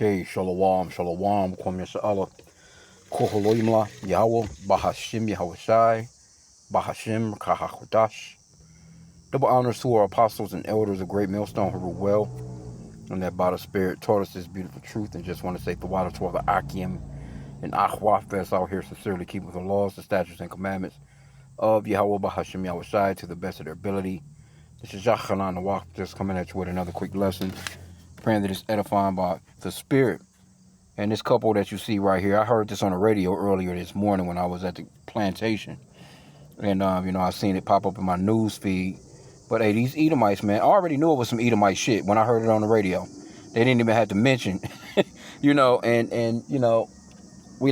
Okay, shalom, shalom, kwam yasha'Allah, koholoimla, Yahweh, Bahashim, Yahushai, Bahashim, Kahakudash. Double honors to our apostles and elders of Great Millstone who rule well, and that by the Spirit taught us this beautiful truth, and just want to say the water to all the H.I.M and Akhwaf that's out here sincerely keeping the laws, the statutes, and commandments of Yahweh, Bahashim, Yahushai to the best of their ability. This is Yachanan the Walk, just coming at you with another quick lesson, praying that it's edifying by the Spirit. And this couple that you see right here, I heard this on the radio earlier this morning when I was at the plantation. And, I seen it pop up in my news feed. But, hey, these Edomites, man, I already knew it was some Edomite shit when I heard it on the radio. They didn't even have to mention, we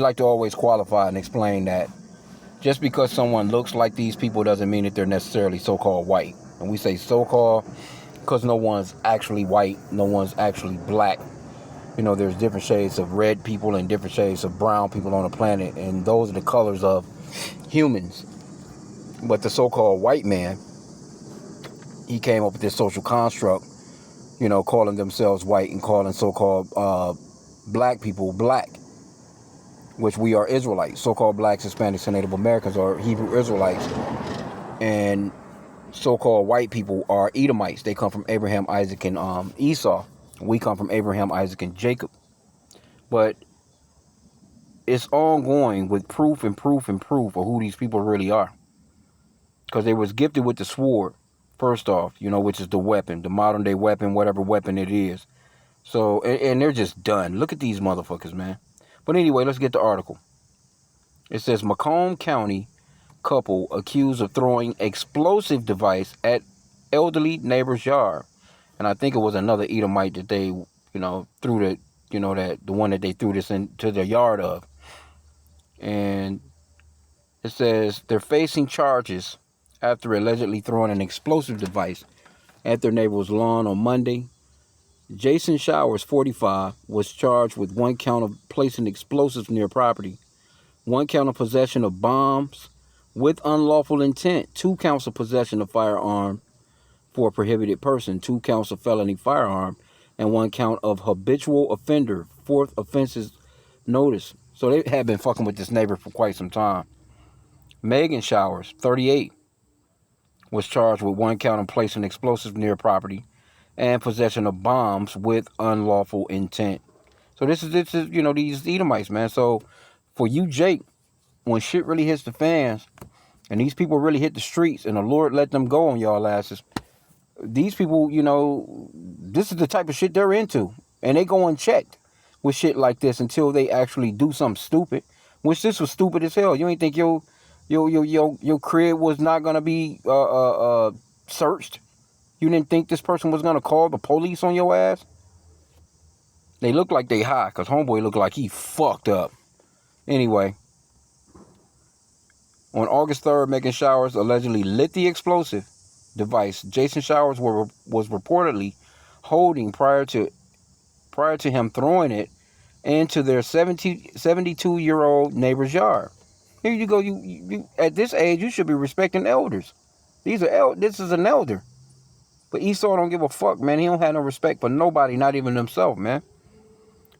like to always qualify and explain that just because someone looks like these people doesn't mean that they're necessarily so-called white. And we say so-called because no one's actually white, no one's actually black. There's different shades of red people and different shades of brown people on the planet, and those are the colors of humans. But the so-called white man, he came up with this social construct, calling themselves white and calling so-called black people black, which we are Israelites. So-called blacks, Hispanics, and Native Americans are Hebrew Israelites, and so-called white people are Edomites. They come from Abraham, Isaac, and Esau. We come from Abraham, Isaac, and Jacob. But it's ongoing with proof and proof and proof of who these people really are. Because they was gifted with the sword, first off, which is the weapon, the modern day weapon, whatever weapon it is. So, and they're just done. Look at these motherfuckers, man. But anyway, let's get the article. It says, Macomb County couple accused of throwing explosive device at elderly neighbor's yard. And I think it was another Edomite that they, threw the one that they threw this into their yard of. And it says they're facing charges after allegedly throwing an explosive device at their neighbor's lawn on Monday. Jason Showers, 45, was charged with 1 count of placing explosives near property, 1 count of possession of bombs with unlawful intent, 2 counts of possession of firearm for a prohibited person, 2 counts of felony firearm, and 1 count of habitual offender, 4th offenses notice. So they have been fucking with this neighbor for quite some time. Megan Showers, 38, was charged with 1 count of placing explosives near property and possession of bombs with unlawful intent. So this is these Edomites, man. So for you, Jake, when shit really hits the fans and these people really hit the streets and the Lord let them go on y'all asses, these people, this is the type of shit they're into. And they go unchecked with shit like this until they actually do something stupid. Which this was stupid as hell. You ain't think your crib was not gonna be searched? You didn't think this person was gonna call the police on your ass? They look like they high, cause homeboy looked like he fucked up. Anyway, on August 3rd, Megan Showers allegedly lit the explosive device Jason Showers was reportedly holding prior to him throwing it into their 72-year-old neighbor's yard. Here you go. You at this age, you should be respecting elders. This is an elder. But Esau don't give a fuck, man. He don't have no respect for nobody, not even himself, man.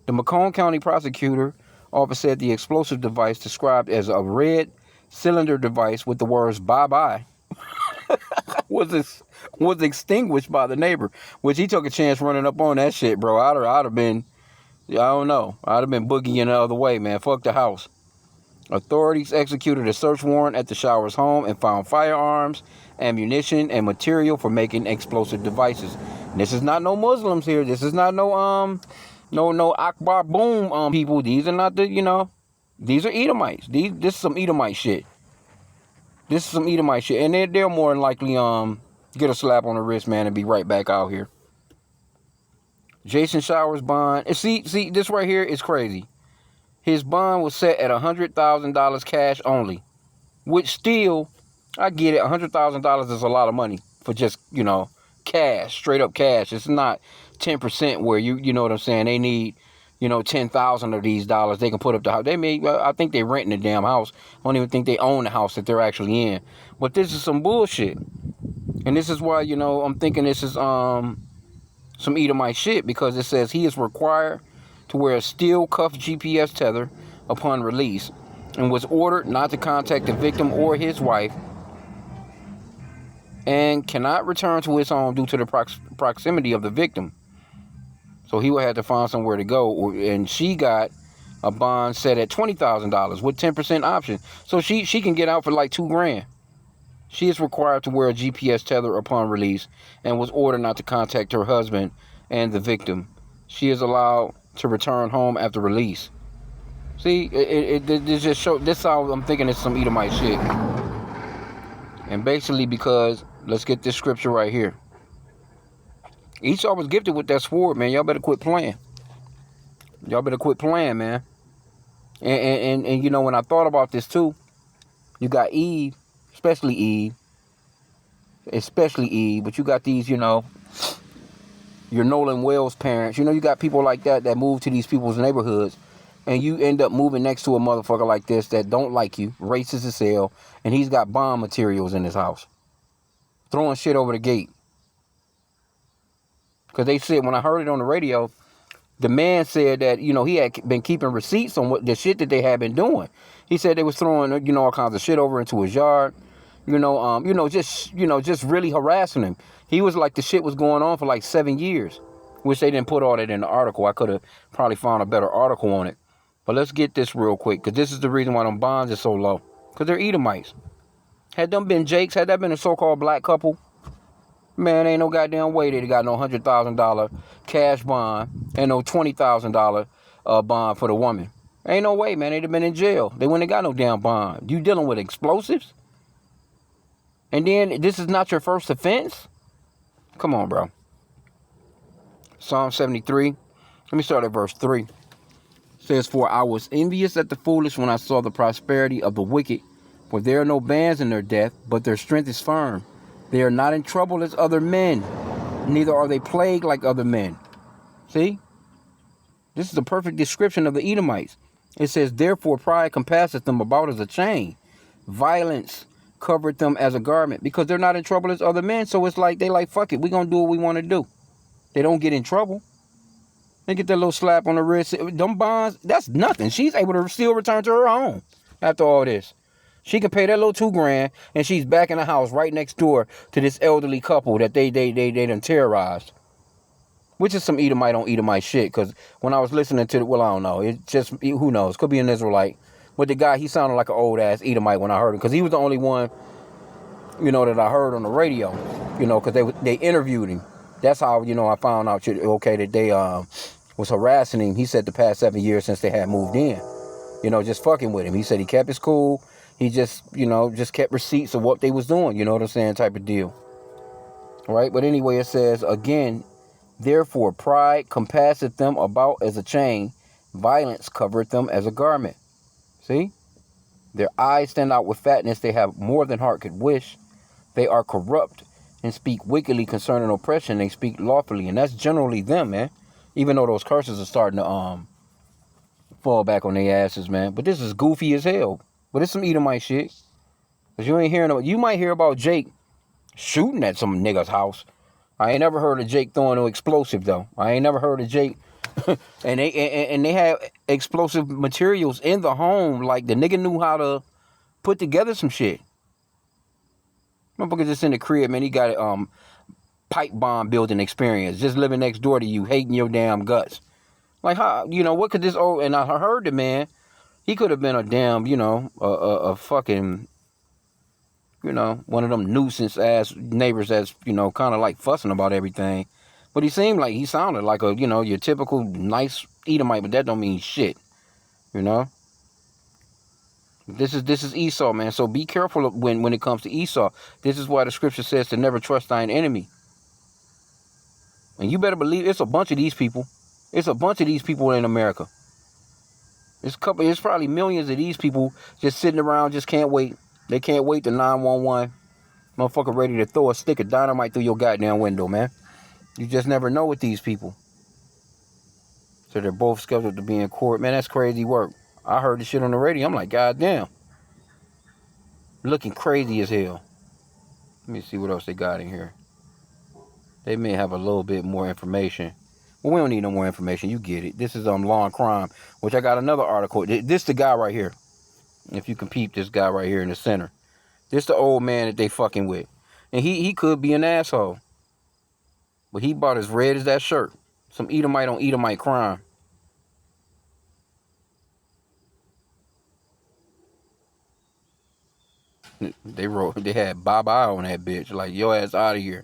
The Macomb County prosecutor office said the explosive device, described as a red cylinder device with the words "bye-bye," was extinguished by the neighbor, which he took a chance running up on that shit, bro. I'd have been, I don't know. I'd have been boogieing the other way, man. Fuck the house. Authorities executed a search warrant at the Showers' home and found firearms, ammunition, and material for making explosive devices. And this is not no Muslims here. This is not no Akbar Boom people. These are not these are Edomites. This is some Edomite shit. And they'll more than likely get a slap on the wrist, man, and be right back out here. Jason Showers' bond. See, this right here is crazy. His bond was set at $100,000 cash only, which still, I get it. $100,000 is a lot of money for just, cash, straight up cash. It's not 10% where you know what I'm saying. They need, 10,000 of these dollars. They can put up the house. I think they renting the damn house. I don't even think they own the house that they're actually in. But this is some bullshit. And this is why, I'm thinking this is some Edomite shit, because it says he is required to wear a steel cuff GPS tether upon release and was ordered not to contact the victim or his wife, and cannot return to his home due to the proximity of the victim. So he would have to find somewhere to go, and she got a bond set at $20,000 with 10% option. So she can get out for like $2,000. She is required to wear a GPS tether upon release and was ordered not to contact her husband and the victim. She is allowed to return home after release. See, it just show. This how I'm thinking it's some Edomite shit. And basically because, let's get this scripture right here. Esau was gifted with that sword, man. Y'all better quit playing. Y'all better quit playing, man. And you know, when I thought about this too, you got Eve, especially Eve, but you got these, you know, your Nolan Wells parents. You know, you got people like that move to these people's neighborhoods, and you end up moving next to a motherfucker like this that don't like you, racist as hell, and he's got bomb materials in his house, throwing shit over the gate. Because they said, when I heard it on the radio, the man said that, you know, he had been keeping receipts on what the shit that they had been doing. He said they was throwing, you know, all kinds of shit over into his yard. Just really harassing him. He was like, the shit was going on for like 7 years, which they didn't put all that in the article. I could have probably found a better article on it. But let's get this real quick, because this is the reason why them bonds are so low. Because they're Edomites. Had them been Jakes, had that been a so-called black couple, man, ain't no goddamn way they got no $100,000 cash bond and no $20,000 bond for the woman. Ain't no way, man. They'd have been in jail. They wouldn't have got no damn bond. You dealing with explosives? And then this is not your first offense? Come on, bro. Psalm 73. Let me start at verse 3. It says, "For I was envious at the foolish when I saw the prosperity of the wicked. For there are no bands in their death, but their strength is firm. They are not in trouble as other men, neither are they plagued like other men." See? This is a perfect description of the Edomites. It says, "Therefore pride compasseth them about as a chain. Violence covered them as a garment." Because they're not in trouble as other men. So it's like, they like, fuck it, we gonna do what we want to do. They don't get in trouble. They get that little slap on the wrist. Them bonds, that's nothing. She's able to still return to her home after all this. She can pay that little $2,000, and she's back in the house right next door to this elderly couple that they done terrorized. Which is some Edomite on Edomite shit. Because when I was listening to it, well, I don't know. It just, who knows? Could be an Israelite. But the guy, he sounded like an old ass Edomite when I heard him. Because he was the only one, you know, that I heard on the radio. You know, because they interviewed him. That's how, you know, I found out, okay, that they was harassing him. He said the past 7 years since they had moved in. You know, just fucking with him. He said he kept his cool. He just, you know, just kept receipts of what they was doing. You know what I'm saying? Type of deal. Right? But anyway, it says, again, "Therefore pride compasseth them about as a chain. Violence covereth them as a garment." See? "Their eyes stand out with fatness. They have more than heart could wish. They are corrupt and speak wickedly concerning oppression. They speak lawfully." And that's generally them, man. Even though those curses are starting to fall back on their asses, man. But this is goofy as hell. But it's some Edomite shit. Because you ain't hearing about, you might hear about Jake shooting at some nigga's house. I ain't never heard of Jake throwing no explosive, though. I ain't never heard of Jake. and they have explosive materials in the home. Like, the nigga knew how to put together some shit. Motherfucker just in the crib, man. He got pipe bomb building experience. Just living next door to you, hating your damn guts. Like, how, you know, what could this old... And I heard the man, he could have been a damn, you know, a fucking, you know, one of them nuisance ass neighbors that's, you know, kind of like fussing about everything. But he sounded like a, you know, your typical nice Edomite, but that don't mean shit, you know. This is Esau, man. So be careful when it comes to Esau. This is why the scripture says to never trust thine enemy. And you better believe it's a bunch of these people. It's a bunch of these people in America. It's probably millions of these people just sitting around, just can't wait. They can't wait to 911. Motherfucker ready to throw a stick of dynamite through your goddamn window, man. You just never know with these people. So they're both scheduled to be in court. Man, that's crazy work. I heard this shit on the radio. I'm like, goddamn. Looking crazy as hell. Let me see what else they got in here. They may have a little bit more information. Well, we don't need no more information. You get it. This is Law and Crime, which I got another article. This the guy right here. If you can peep this guy right here in the center. This the old man that they fucking with. And he could be an asshole. But he bought as red as that shirt. Some Edomite on Edomite crime. They had Bob I on that bitch. Like, your ass out of here.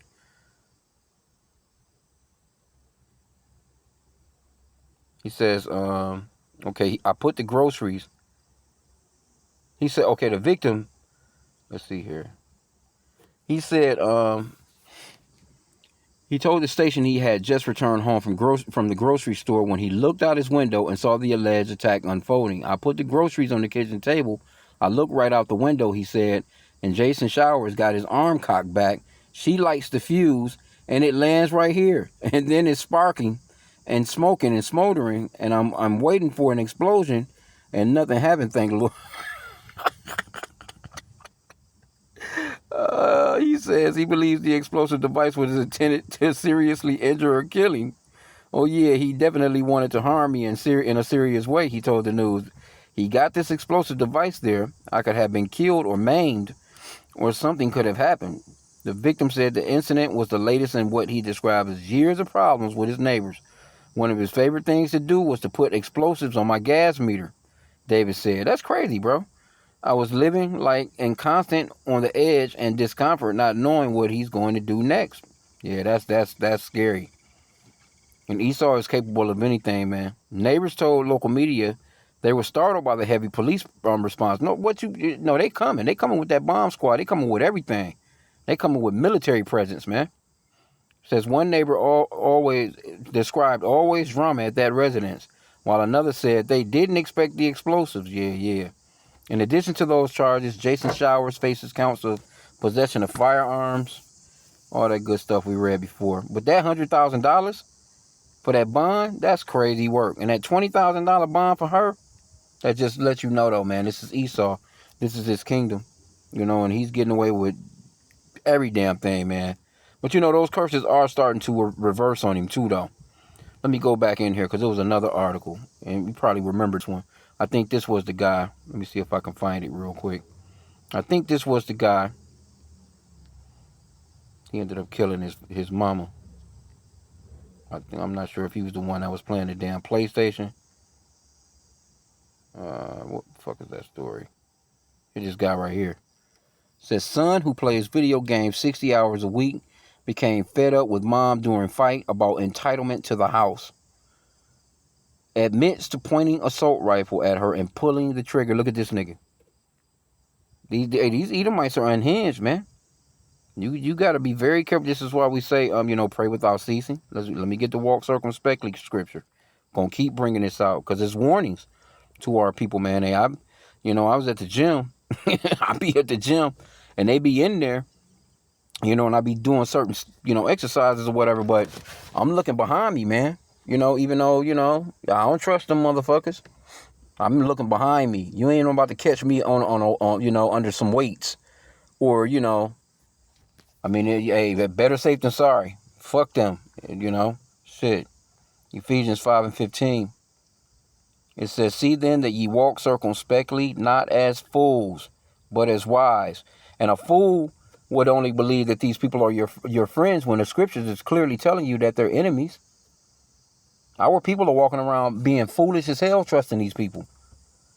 He says, okay, I put the groceries. He said, okay, the victim, let's see here. He said, he told the station he had just returned home from the grocery store when he looked out his window and saw the alleged attack unfolding. I put the groceries on the kitchen table. I looked right out the window, he said, and Jason Showers got his arm cocked back. She lights the fuse, and it lands right here. And then it's sparking and smoking and smoldering, and I'm waiting for an explosion, and nothing happened, thank the Lord. He says he believes the explosive device was intended to seriously injure or kill him. Oh yeah, he definitely wanted to harm me in a serious way, he told the news. He got this explosive device there. I could have been killed or maimed, or something could have happened. The victim said the incident was the latest in what he described as years of problems with his neighbors. One of his favorite things to do was to put explosives on my gas meter, David said. That's crazy, bro. I was living like in constant on the edge and discomfort, not knowing what he's going to do next. Yeah, that's scary. And Esau is capable of anything, man. Neighbors told local media they were startled by the heavy police response. No, they coming. They coming with that bomb squad. They coming with everything. They coming with military presence, man. Says one neighbor always described always drama at that residence, while another said they didn't expect the explosives. Yeah. In addition to those charges, Jason Showers faces counts of possession of firearms, all that good stuff we read before. But that $100,000 for that bond, that's crazy work. And that $20,000 bond for her, that just lets you know, though, man, this is Esau. This is his kingdom, and he's getting away with every damn thing, man. But, those curses are starting to reverse on him, too, though. Let me go back in here, because there was another article, and you probably remember this one. I think this was the guy. Let me see if I can find it real quick. I think this was the guy. He ended up killing his mama. I'm not sure if he was the one that was playing the damn PlayStation. What the fuck is that story? It's this guy right here. It says, son who plays video games 60 hours a week became fed up with mom during fight about entitlement to the house. Admits to pointing assault rifle at her and pulling the trigger. Look at this nigga. These Edomites are unhinged, man. You got to be very careful. This is why we say, pray without ceasing. Let me get the walk circumspectly scripture. Gonna keep bringing this out because there's warnings to our people, man. Hey, I was at the gym. I be at the gym, and they be in there, and I be doing certain, exercises or whatever. But I'm looking behind me, man. Even though, I don't trust them motherfuckers. I'm looking behind me. You ain't about to catch me on under some weights, or hey, better safe than sorry. Fuck them, shit. Ephesians 5:15. It says, see then that ye walk circumspectly, not as fools, but as wise. And a fool would only believe that these people are your friends when the scriptures is clearly telling you that they're enemies. Our people are walking around being foolish as hell trusting these people.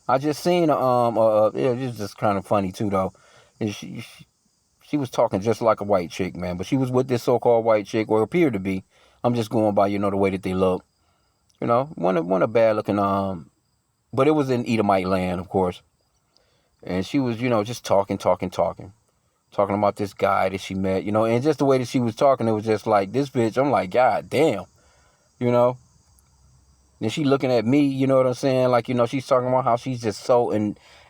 I just seen it's just kind of funny too though. She was talking just like a white chick, man, but she was with this so-called white chick, or appeared to be. I'm just going by, the way that they look. One a bad looking, but it was in Edomite land, of course. And she was, just talking about this guy that she met, and just the way that she was talking, it was just like, this bitch, I'm like, God damn, And she looking at me, you know what I'm saying? Like, she's talking about how she's just so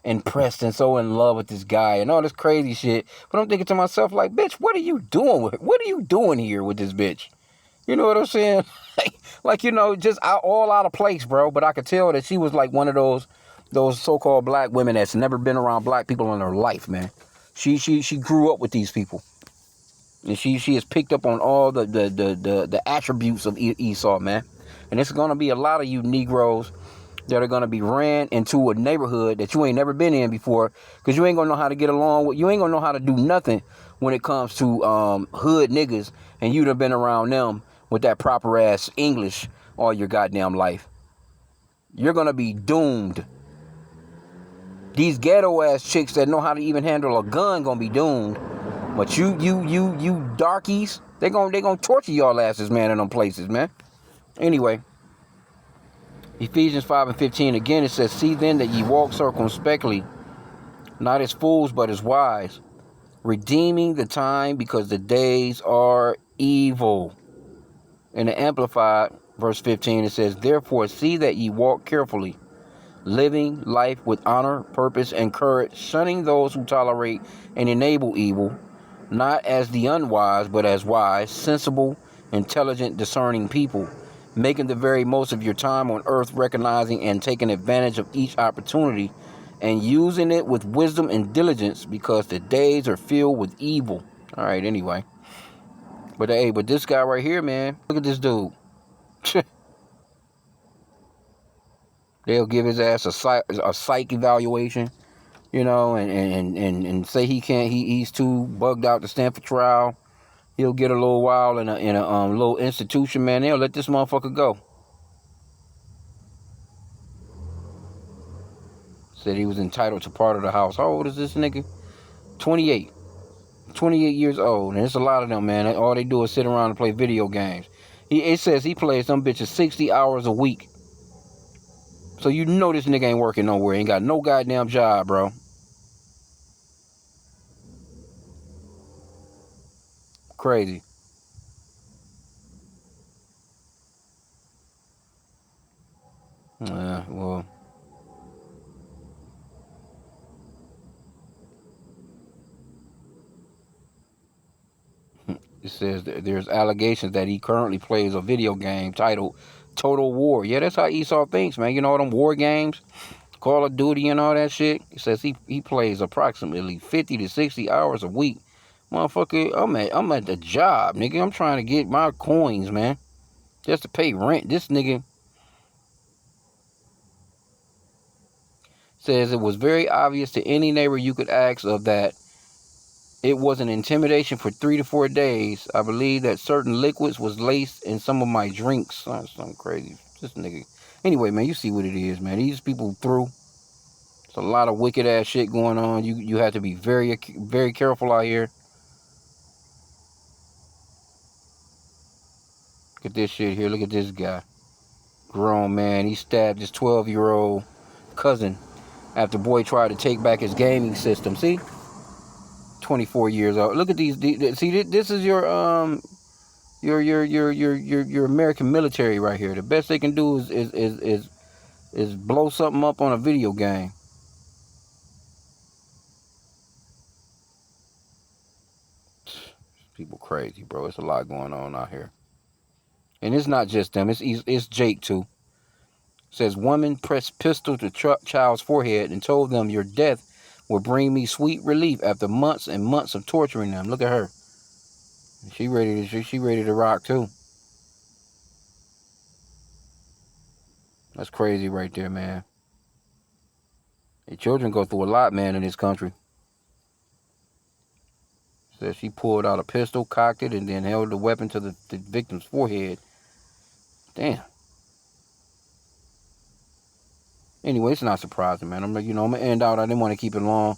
impressed and so in love with this guy and all this crazy shit. But I'm thinking to myself, like, bitch, what are you doing what are you doing here with this bitch? You know what I'm saying? like, just all out of place, bro. But I could tell that she was like one of those so-called black women that's never been around black people in her life, man. She grew up with these people. And she has picked up on all the attributes of Esau, man. And it's going to be a lot of you Negroes that are going to be ran into a neighborhood that you ain't never been in before, because you ain't going to know how to get along with, you ain't going to know how to do nothing when it comes to hood niggas, and you'd have been around them with that proper ass English all your goddamn life. You're going to be doomed. These ghetto ass chicks that know how to even handle a gun going to be doomed. But you darkies, they gonna torture y'all asses, man, in them places, man. Anyway, Ephesians 5:15, again it says, see then that ye walk circumspectly, not as fools, but as wise, redeeming the time, because the days are evil. In the Amplified, verse 15, it says, therefore see that ye walk carefully, living life with honor, purpose, and courage, shunning those who tolerate and enable evil, not as the unwise, but as wise, sensible, intelligent, discerning people, making the very most of your time on earth, recognizing and taking advantage of each opportunity, and using it with wisdom and diligence, because the days are filled with evil. All right, anyway. But hey, but this guy right here, man, look at this dude. They'll give his ass a psych evaluation, you know, and say he's too bugged out to stand for trial. He'll get a little while in a little institution, man. They'll let this motherfucker go. Said he was entitled to part of the house. How old is this nigga? 28. 28 years old. And there's a lot of them, man. All they do is sit around and play video games. It says he plays some bitches 60 hours a week. So you know this nigga ain't working nowhere. Ain't got no goddamn job, bro. Crazy. Well, it says there's allegations that he currently plays a video game titled Total War. Yeah, that's how Esau thinks, man. You know all them war games, Call of Duty and all that shit? It says he plays approximately 50 to 60 hours a week. Motherfucker, I'm at the job, nigga. I'm trying to get my coins, man. Just to pay rent. This nigga says it was very obvious to any neighbor you could ask of that it was an intimidation for 3 to 4 days. I believe that certain liquids was laced in some of my drinks. Something crazy. This nigga. Anyway, man, you see what it is, man. These people through. There's a lot of wicked ass shit going on. You have to be very, very careful out here. Look at this shit here. Look at this guy. Grown man. He stabbed his 12-year-old cousin after boy tried to take back his gaming system. See? 24 years old. Look at these. See, this is your American military right here. The best they can do is blow something up on a video game. People crazy, bro. It's a lot going on out here. And it's not just them. It's Jake too. Says woman pressed pistol to child's forehead and told them your death will bring me sweet relief after months and months of torturing them. Look at her. She ready to rock too. That's crazy right there, man. The children go through a lot, man, in this country. Says she pulled out a pistol, cocked it, and then held the weapon to the victim's forehead. Damn. Anyway, it's not surprising, man. I'm gonna end out. I didn't want to keep it long,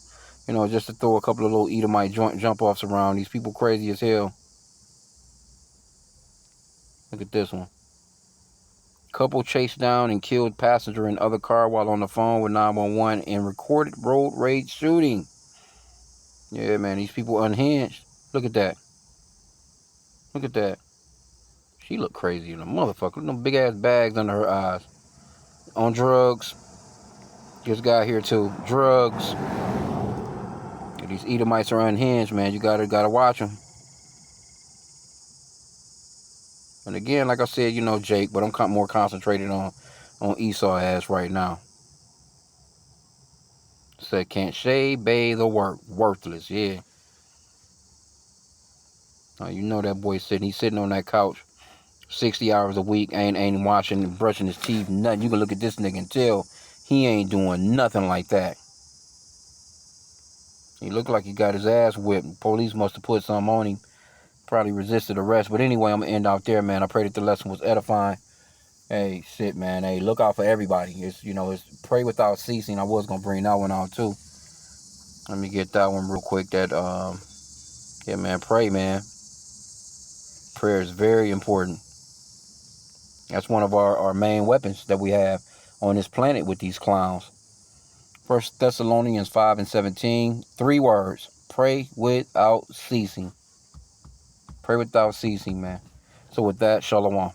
just to throw a couple of little Edomite jump offs around. These people crazy as hell. Look at this one. Couple chased down and killed passenger in other car while on the phone with 911 in recorded road rage shooting. Yeah, man, these people unhinged. Look at that. Look at that. She look crazy in a motherfucker. Look at them big ass bags under her eyes. On drugs. This guy here too. Drugs. Yeah, these Edomites are unhinged, man. You gotta watch them. And again, like I said, Jake, but I'm more concentrated on Esau ass right now. Said can't shave, bathe, or work. Worthless, yeah. You know that boy he's sitting on that couch 60 hours a week, ain't washing and brushing his teeth, nothing. You can look at this nigga and tell he ain't doing nothing like that. He looked like he got his ass whipped. Police must have put something on him. Probably resisted arrest. But anyway, I'm going to end out there, man. I pray that the lesson was edifying. Hey, shit, man. Hey, look out for everybody. It's pray without ceasing. I was going to bring that one out, too. Let me get that one real quick. Yeah, man, pray, man. Prayer is very important. That's one of our main weapons that we have on this planet with these clowns. 1 Thessalonians 5:17, 3 words. Pray without ceasing. Pray without ceasing, man. So with that, shalom.